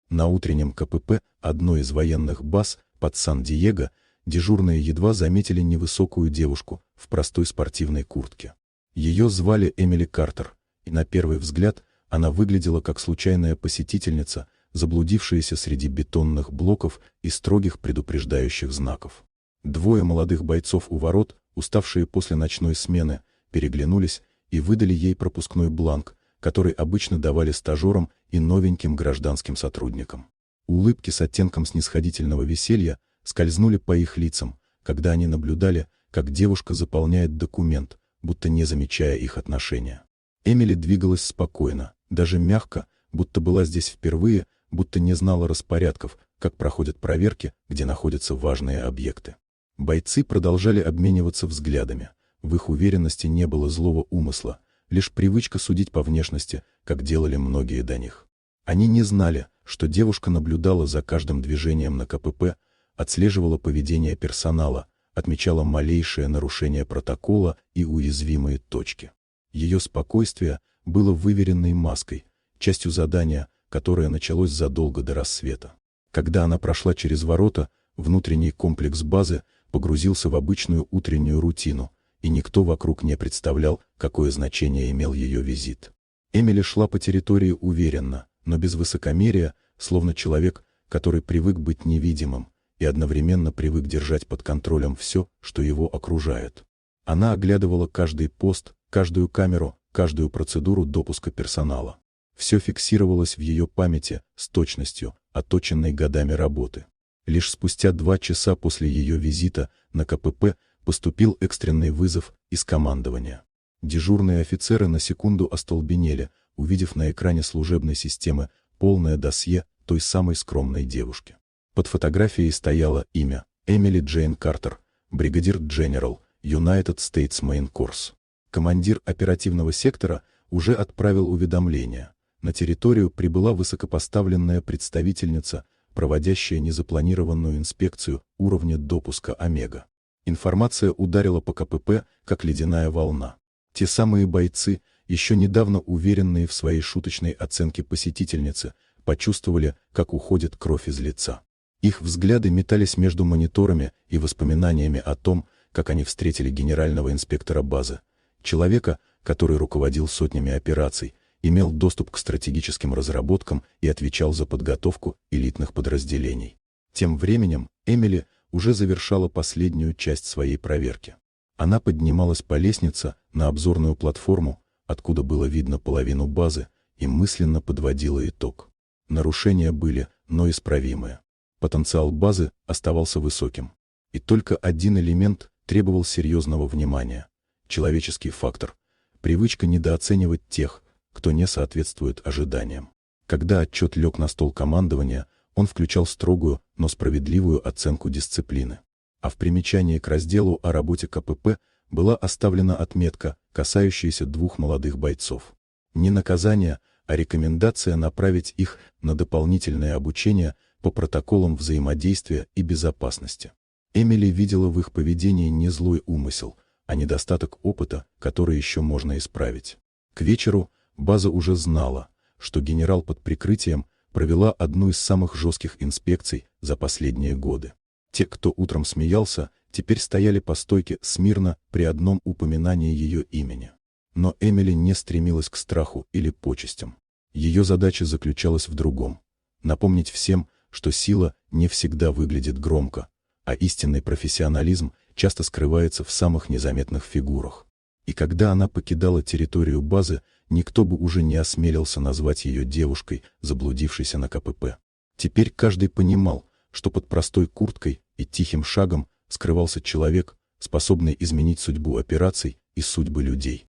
На утреннем КПП одной из военных баз под Сан-Диего дежурные едва заметили невысокую девушку в простой спортивной куртке. Ее звали Эмили Картер, и на первый взгляд она выглядела как случайная посетительница, заблудившаяся среди бетонных блоков и строгих предупреждающих знаков. Двое молодых бойцов у ворот, уставшие после ночной смены, переглянулись и выдали ей пропускной бланк, который обычно давали стажерам и новеньким гражданским сотрудникам. Улыбки с оттенком снисходительного веселья скользнули по их лицам, когда они наблюдали, как девушка заполняет документ, будто не замечая их отношения. Эмили двигалась спокойно, даже мягко, будто была здесь впервые, будто не знала распорядков, как проходят проверки, где находятся важные объекты. Бойцы продолжали обмениваться взглядами. В их уверенности не было злого умысла, лишь привычка судить по внешности, как делали многие до них. Они не знали, что девушка наблюдала за каждым движением на КПП, отслеживала поведение персонала, отмечала малейшее нарушение протокола и уязвимые точки. Ее спокойствие было выверенной маской, частью задания, которое началось задолго до рассвета. Когда она прошла через ворота, внутренний комплекс базы погрузился в обычную утреннюю рутину, и никто вокруг не представлял, какое значение имел ее визит. Эмили шла по территории уверенно, но без высокомерия, словно человек, который привык быть невидимым и одновременно привык держать под контролем все, что его окружает. Она оглядывала каждый пост, каждую камеру, каждую процедуру допуска персонала. Все фиксировалось в ее памяти с точностью, отточенной годами работы. Лишь спустя 2 часа после ее визита на КПП поступил экстренный вызов из командования. Дежурные офицеры на секунду остолбенели, увидев на экране служебной системы полное досье той самой скромной девушки. Под фотографией стояло имя Эмили Джейн Картер, бригадир General, United States Marine Corps. Командир оперативного сектора уже отправил уведомление. На территорию прибыла высокопоставленная представительница, проводящая незапланированную инспекцию уровня допуска Омега. Информация ударила по КПП, как ледяная волна. Те самые бойцы, еще недавно уверенные в своей шуточной оценке посетительницы, почувствовали, как уходит кровь из лица. Их взгляды метались между мониторами и воспоминаниями о том, как они встретили генерального инспектора базы, человека, который руководил сотнями операций, имел доступ к стратегическим разработкам и отвечал за подготовку элитных подразделений. Тем временем Эмили уже завершала последнюю часть своей проверки. Она поднималась по лестнице на обзорную платформу, откуда было видно половину базы, и мысленно подводила итог. Нарушения были, но исправимые. Потенциал базы оставался высоким. И только один элемент требовал серьезного внимания – человеческий фактор, привычка недооценивать тех, кто не соответствует ожиданиям. Когда отчет лег на стол командования, он включал строгую, но справедливую оценку дисциплины. А в примечании к разделу о работе КПП была оставлена отметка, касающаяся 2 молодых бойцов. Не наказание, а рекомендация направить их на дополнительное обучение по протоколам взаимодействия и безопасности. Эмили видела в их поведении не злой умысел, а недостаток опыта, который еще можно исправить. К вечеру база уже знала, что генерал под прикрытием провела одну из самых жестких инспекций за последние годы. Те, кто утром смеялся, теперь стояли по стойке смирно при одном упоминании ее имени. Но Эмили не стремилась к страху или почестям. Ее задача заключалась в другом – напомнить всем, что сила не всегда выглядит громко, а истинный профессионализм часто скрывается в самых незаметных фигурах. И когда она покидала территорию базы, никто бы уже не осмелился назвать ее девушкой, заблудившейся на КПП. Теперь каждый понимал, что под простой курткой и тихим шагом скрывался человек, способный изменить судьбу операций и судьбы людей.